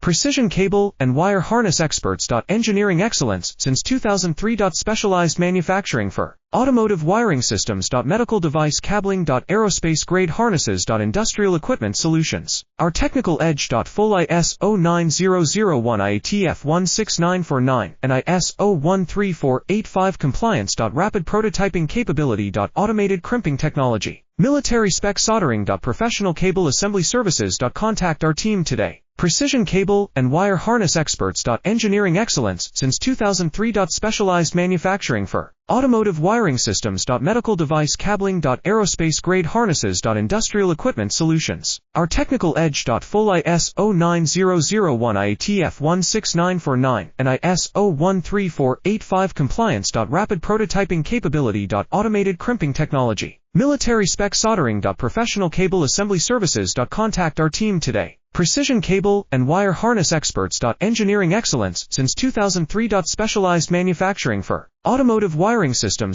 Precision cable and wire harness experts. Engineering excellence since 2003. Specialized manufacturing for automotive wiring systems. Medical device cabling. Aerospace grade harnesses. Industrial equipment solutions. Our technical edge. Full ISO 9001 IATF 16949 and ISO 13485 compliance. Rapid prototyping capability. Automated crimping technology. Military spec soldering. Professional cable assembly services. Contact our team today. Precision cable and wire harness experts. Engineering excellence since 2003. Specialized manufacturing for automotive wiring systems. Medical device cabling. Aerospace grade harnesses. Industrial equipment solutions. Our technical edge. Full ISO 9001 IATF 16949 and ISO 13485 compliance. Rapid prototyping capability. Automated crimping technology. Military spec soldering. Professional cable assembly services. Contact our team today. Precision cable and wire harness experts. Engineering excellence since 2003. Specialized manufacturing for automotive wiring systems.